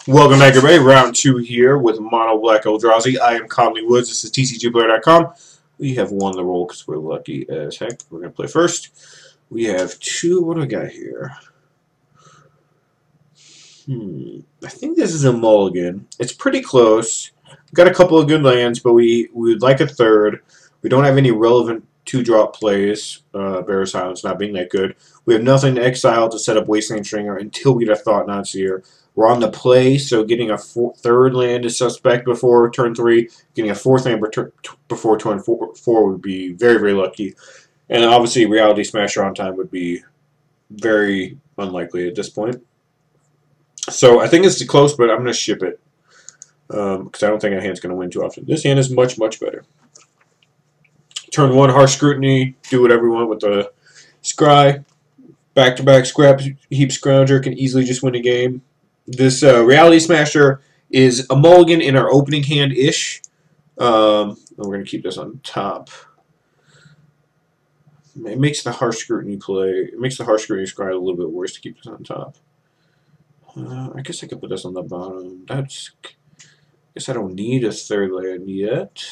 Welcome back, everybody. Round 2 here with Mono Black Eldrazi. I am Conley Woods. This is TCGplayer.com. We have won the roll because we're lucky as heck. We're going to play first. We have two. What do we got here? I think this is a mulligan. It's pretty close. We've got a couple of good lands, but we would like a third. We don't have any relevant 2-drop plays. Bear Silence not being that good. We have nothing to exile to set up Wasteland Stringer until we get a Thought-Knot Seer. We're on the play, so getting a third land is suspect before turn 3. Getting a fourth land before turn 4 would be very, very lucky. And obviously, Reality Smasher on time would be very unlikely at this point. So I think it's close, but I'm going to ship it. Because I don't think a hand's going to win too often. This hand is much, much better. Turn 1, Harsh Scrutiny. Do whatever you want with the Scry. Back-to-back Scrap Heap Scrounger can easily just win a game. This Reality Smasher is a mulligan in our opening hand-ish. We're going to keep this on top. It makes the Harsh Scrutiny play. It makes the Harsh Scrutiny Scry a little bit worse to keep this on top. I guess I could put this on the bottom. I guess I don't need a third land yet.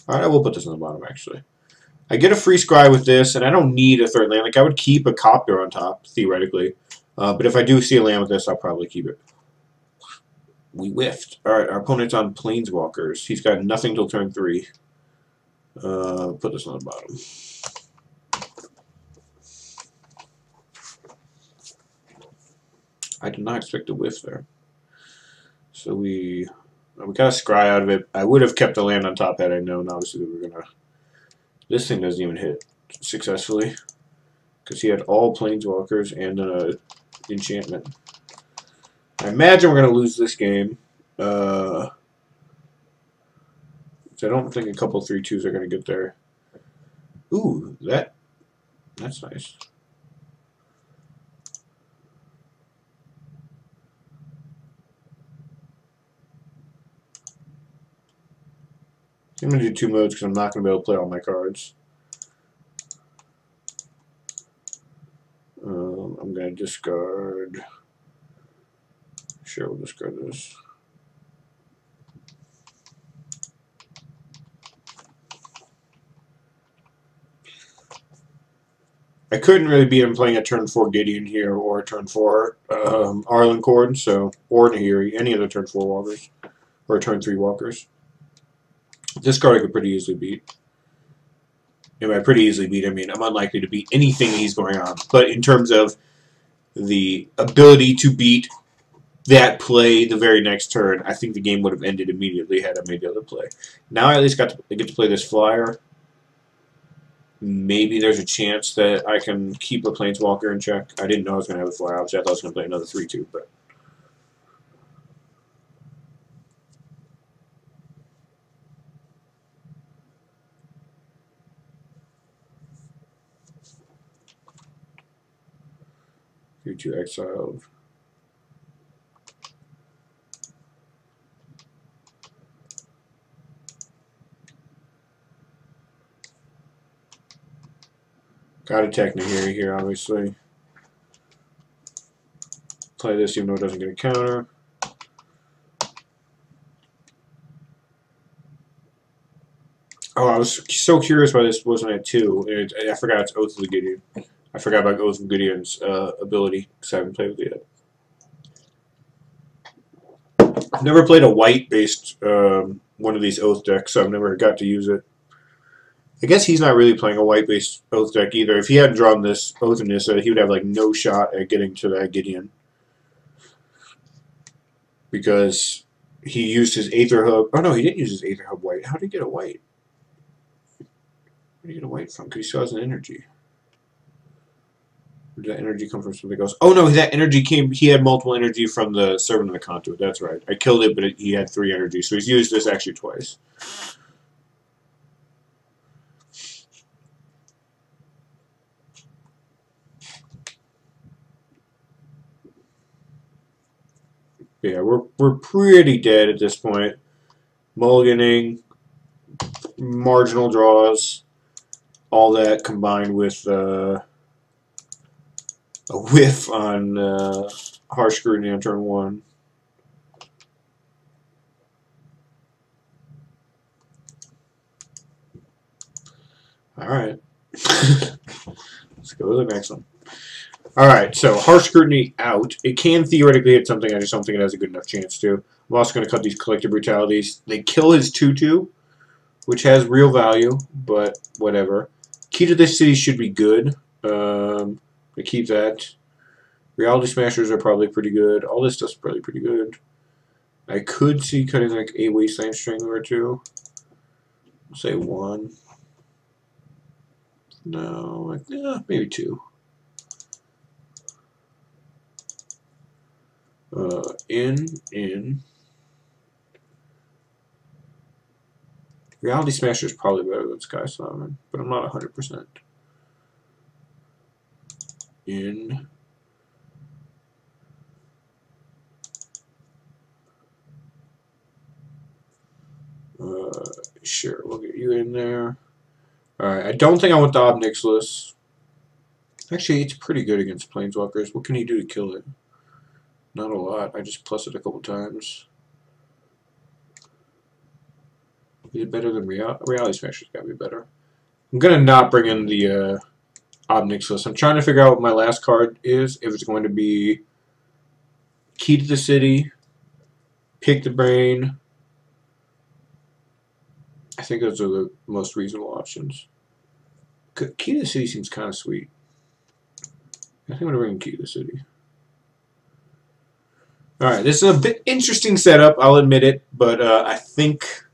Alright, I will put this on the bottom, actually. I get a free Scry with this, and I don't need a third land. Like, I would keep a Copter on top, theoretically. But if I do see a land with this, I'll probably keep it. We whiffed. Alright, our opponent's on Planeswalkers. He's got nothing till turn 3. Put this on the bottom. I did not expect a whiff there. So we got a Scry out of it. I would have kept the land on top had I known, obviously, that we were going to... This thing doesn't even hit successfully. Because he had all Planeswalkers and an enchantment. I imagine we're going to lose this game. So I don't think a couple 3-2s are going to get there. Ooh, that's nice. I'm going to do 2 modes because I'm not going to be able to play all my cards. I'm going to discard... Sure, we'll discard this. I couldn't really beat him playing a turn 4 Gideon here or a turn 4 Arlencord, so, or Nahiri, any of the turn 4 walkers, or turn 3 walkers. This card I could pretty easily beat. And by pretty easily beat, I mean I'm unlikely to beat anything he's going on. But in terms of the ability to beat that play the very next turn, I think the game would have ended immediately had I made the other play. Now I at least get to play this flyer. Maybe there's a chance that I can keep a Planeswalker in check. I didn't know I was going to have a flyer. Obviously, I thought I was going to play another 3-2, but... Two exiled. Got a Nahiri here, obviously. Play this even though it doesn't get a counter. Oh, I was so curious why this wasn't at 2. I forgot it's Oath of the Gideon. I forgot about Oath of Gideon's ability because I haven't played with it yet. I've never played a white-based one of these Oath decks, so I've never got to use it. I guess he's not really playing a white-based Oath deck either. If he hadn't drawn this Oath of Nissa, he would have like no shot at getting to that Gideon. Because he used his Aether Hub. Oh no, he didn't use his Aether Hub white. How did he get a white? Where did he get a white from? Because he still has an energy. Or did that energy come from something else? Oh no, that energy came... He had multiple energy from the Servant of the Conduit. That's right. I killed it, but he had 3 energy. So he's used this actually twice. Yeah, we're pretty dead at this point. Mulliganing, marginal draws, all that combined with a whiff on Harsh Scrutiny on turn 1. Alright. Let's go to the next one. Alright, so Harsh Scrutiny out. It can theoretically hit something, I just don't think it has a good enough chance to. I'm also going to cut these Collective Brutalities. They kill his 2/2, which has real value, but whatever. Key to this city should be good. I keep that. Reality Smashers are probably pretty good. All this stuff's probably pretty good. I could see cutting like a Wasteland Strangler or two. I'll say 1. No, yeah, maybe 2. In. Reality Smasher is probably better than Sky Summon, but I'm not 100%. In. Sure, we'll get you in there. Alright, I don't think I want the Ob Nixilis. Actually, it's pretty good against Planeswalkers. What can he do to kill it? Not a lot. I just plus it a couple times. Is it better than Reality Smasher's gotta be better. I'm gonna not bring in the Ob Nixilis. I'm trying to figure out what my last card is. If it's going to be Key to the City, Pick the Brain. I think those are the most reasonable options. Key to the City seems kind of sweet. I think I'm going to bring Key to the City. Alright, this is a bit interesting setup, I'll admit it, but I think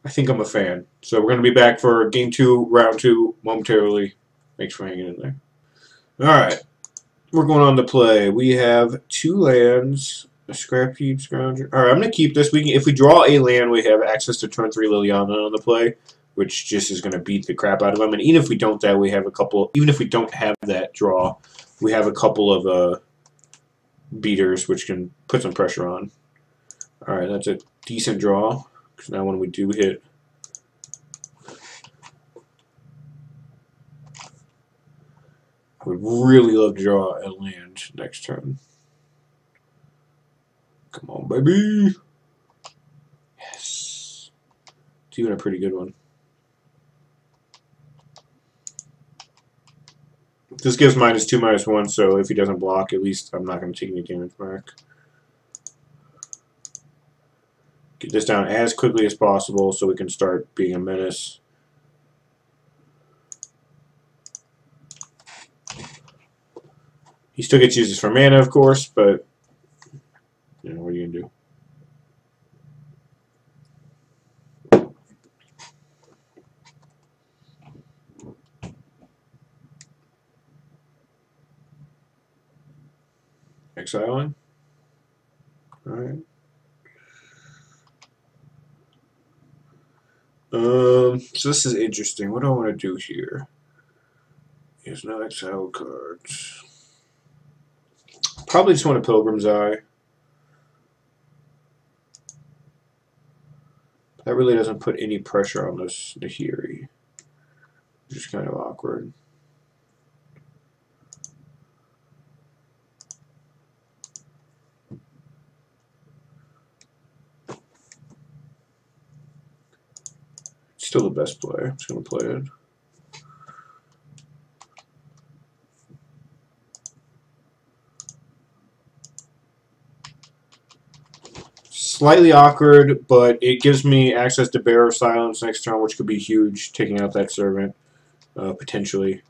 I'm a fan. So we're going to be back for Game 2, Round 2 momentarily. Thanks for hanging in there. Alright, we're going on to play. We have 2 lands, a Scrap Heap Scrounger. Alright, I'm going to keep this. If we draw a land, we have access to turn 3 Liliana on the play, which just is going to beat the crap out of them. And even if we don't that, we have a couple. Even if we don't have that draw, we have a couple of beaters, which can put some pressure on. Alright, that's a decent draw. Because now when we do hit, I would really love to draw a land next turn. Come on, baby. Yes. It's even a pretty good one. This gives -2/-1, so if he doesn't block, at least I'm not going to take any damage back. Get this down as quickly as possible so we can start being a menace. He still gets uses for mana, of course, but you know, what are you going to do? Exiling. Alright. So this is interesting. What do I want to do here? There's no exile cards. Probably just want a Pilgrim's Eye. That really doesn't put any pressure on this Nahiri. Just kind of awkward. Still the best play. I'm just going to play it. Slightly awkward, but it gives me access to Bearer of Silence next turn, which could be huge, taking out that Servant, potentially.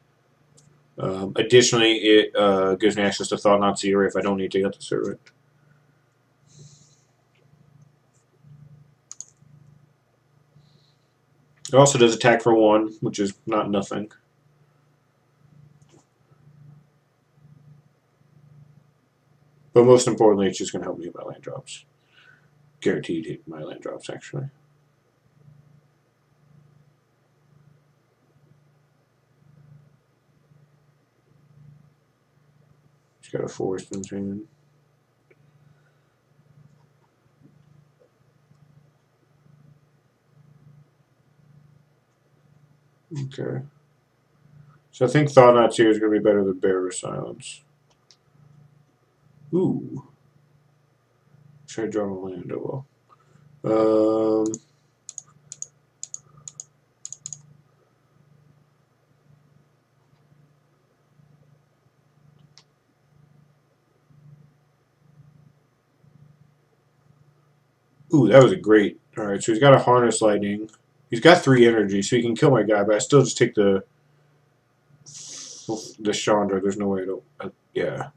Additionally, it gives me access to Thought-Knot Seer if I don't need to get the Servant. It also does attack for 1, which is not nothing. But most importantly, it's just going to help me with my land drops. Guaranteed hit my land drops, actually. He's got a forest in his hand. Okay. So I think Thought-Knot Seer is going to be better than Bearer of Silence. Ooh. Should I draw my land? Oh well. Ooh, that was a great. Alright, so he's got a Harness Lightning. He's got 3 energy, so he can kill my guy, but I still just take the Chandra. There's no way to... yeah.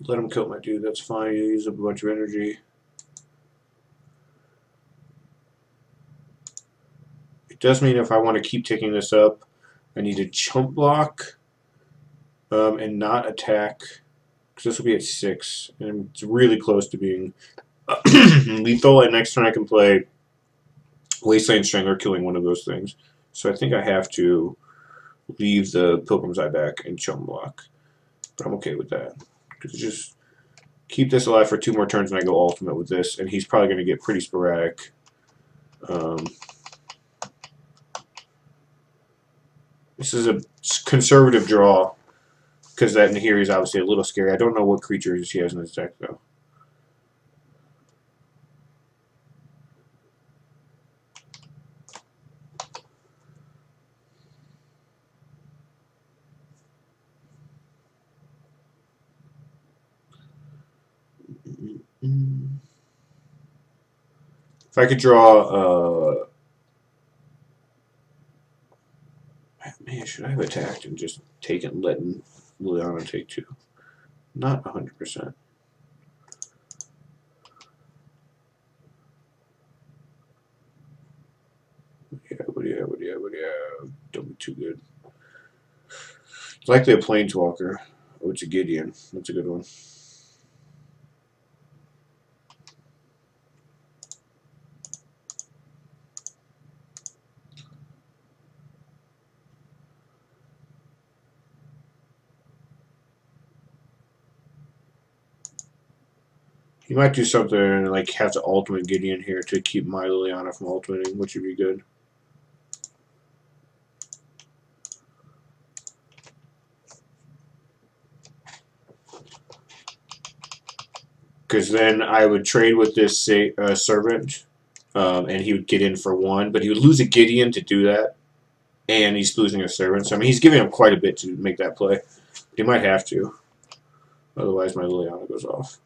Let him kill my dude. That's fine. He uses up a bunch of energy. It does mean if I want to keep taking this up, I need to chump block and not attack. Because this will be at 6. And it's really close to being lethal. And next turn I can play Wasteland Strangler, killing one of those things. So I think I have to leave the Pilgrim's Eye back and chump block. But I'm okay with that. Because just keep this alive for 2 more turns and I go ultimate with this. And he's probably going to get pretty sporadic. This is a conservative draw. Because that Nahiri is obviously a little scary. I don't know what creatures he has in his deck, though. If I could draw, man, should I have attacked and just taken, letting Liliana take 2? Not 100%. Yeah. Don't be too good. It's likely a Planeswalker. Oh, it's a Gideon. That's a good one. You might do something like have to ultimate Gideon here to keep my Liliana from ultimating, which would be good. Because then I would trade with this Servant, and he would get in for 1, but he would lose a Gideon to do that, and he's losing a Servant. So I mean, he's giving up quite a bit to make that play. But he might have to, otherwise my Liliana goes off.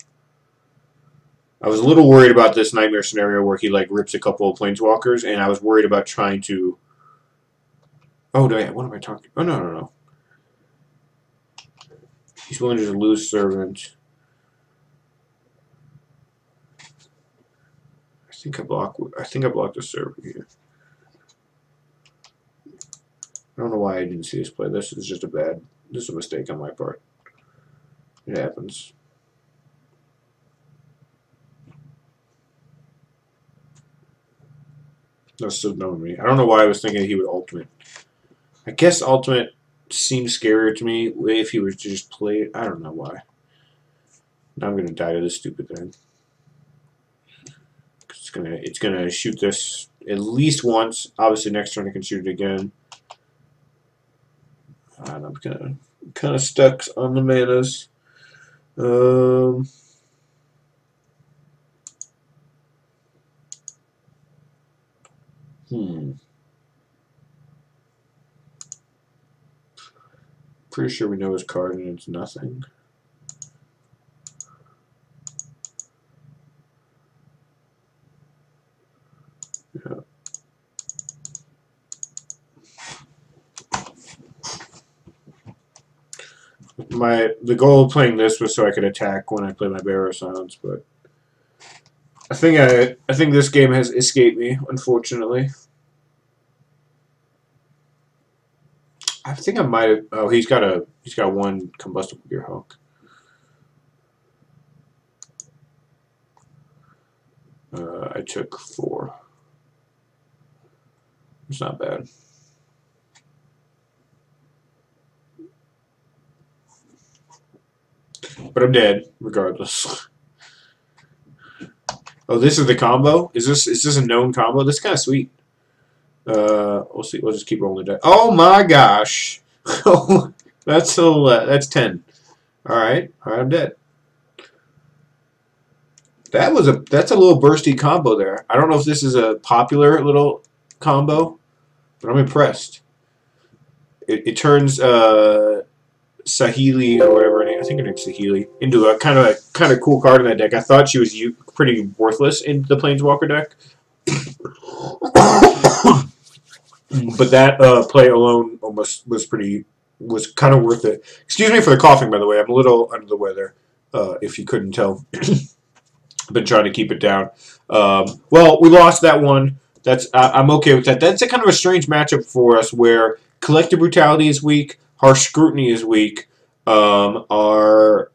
I was a little worried about this Nightmare scenario where he like rips a couple of Planeswalkers, and I was worried about trying to... Oh, what am I talking... Oh, no. He's willing to lose Servant. I think I blocked the Servant here. I don't know why I didn't see this play. This is just this is a mistake on my part. It happens. That's still knowing me. I don't know why I was thinking he would ultimate. I guess ultimate seems scarier to me if he was to just play it. I don't know why. Now I'm gonna die to this stupid thing. It's gonna shoot this at least once. Obviously next turn I can shoot it again. And I'm kind of stuck on the manas. Pretty sure we know his card and it's nothing. Yeah. The goal of playing this was so I could attack when I play my Barrow Silence, but I think this game has escaped me, unfortunately. I think I might have. Oh, he's got 1 Combustible Gearhulk. I took 4. It's not bad. But I'm dead, regardless. Oh, this is the combo? Is this a known combo? This is kind of sweet. We'll see. We'll just keep rolling the dice. Oh my gosh! that's 10. All right, I'm dead. That's a little bursty combo there. I don't know if this is a popular little combo, but I'm impressed. It turns Sahili or whatever I think her name's Saheeli, into a kind of cool card in that deck. I thought she was pretty worthless in the Planeswalker deck. But that play alone almost was kind of worth it. Excuse me for the coughing, by the way. I'm a little under the weather, if you couldn't tell. I've been trying to keep it down. Well, we lost that one. I'm okay with that. That's a kind of a strange matchup for us, where Collective Brutality is weak, Harsh Scrutiny is weak. Our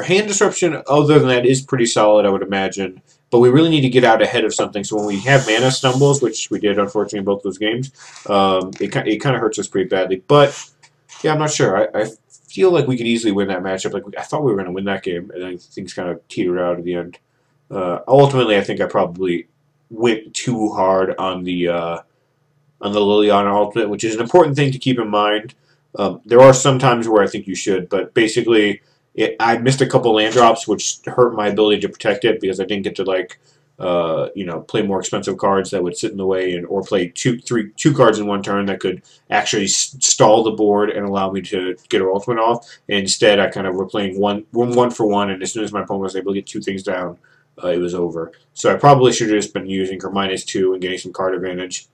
hand disruption, other than that, is pretty solid, I would imagine. But we really need to get out ahead of something. So when we have mana stumbles, which we did, unfortunately, in both those games, it kind of hurts us pretty badly. But, yeah, I'm not sure. I feel like we could easily win that matchup. Like I thought we were going to win that game, and then things kind of teetered out at the end. Ultimately, I think I probably went too hard on the Liliana Ultimate, which is an important thing to keep in mind. There are some times where I think you should, but basically, I missed a couple land drops, which hurt my ability to protect it because I didn't get to play more expensive cards that would sit in the way, or play two cards in one turn that could actually stall the board and allow me to get her ultimate off. And instead, I kind of were playing one for one, and as soon as my opponent was able to get 2 things down, it was over. So I probably should have just been using her -2 and getting some card advantage.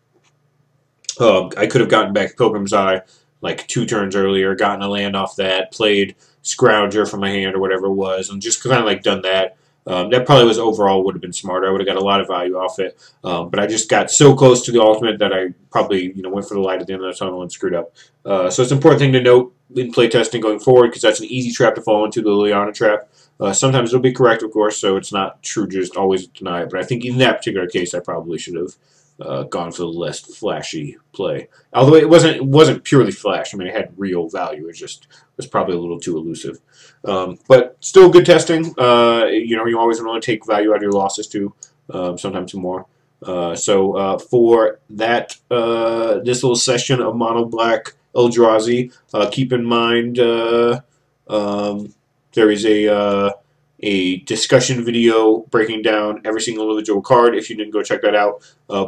I could have gotten back Pilgrim's Eye like 2 turns earlier, gotten a land off that, played Scrounger from my hand or whatever it was, and just kind of like done that. That probably overall would have been smarter. I would have got a lot of value off it. But I just got so close to the ultimate that I probably went for the light at the end of the tunnel and screwed up. So it's an important thing to note in playtesting going forward, because that's an easy trap to fall into, the Liliana trap. Sometimes it'll be correct, of course, so it's not true just always deny it. But I think in that particular case, I probably should have gone for the less flashy play. Although it wasn't purely flash. I mean, it had real value. It just was probably a little too elusive. But still good testing. You always want to take value out of your losses too. Sometimes more. So for that, this little session of Mono Black Eldrazi, keep in mind there is a discussion video breaking down every single individual card. If you didn't go check that out,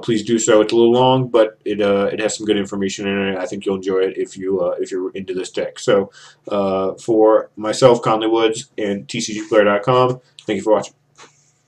please do so. It's a little long, but it has some good information in it. I think you'll enjoy it if you're into this deck. So for myself, Conley Woods, and TCGplayer.com, thank you for watching.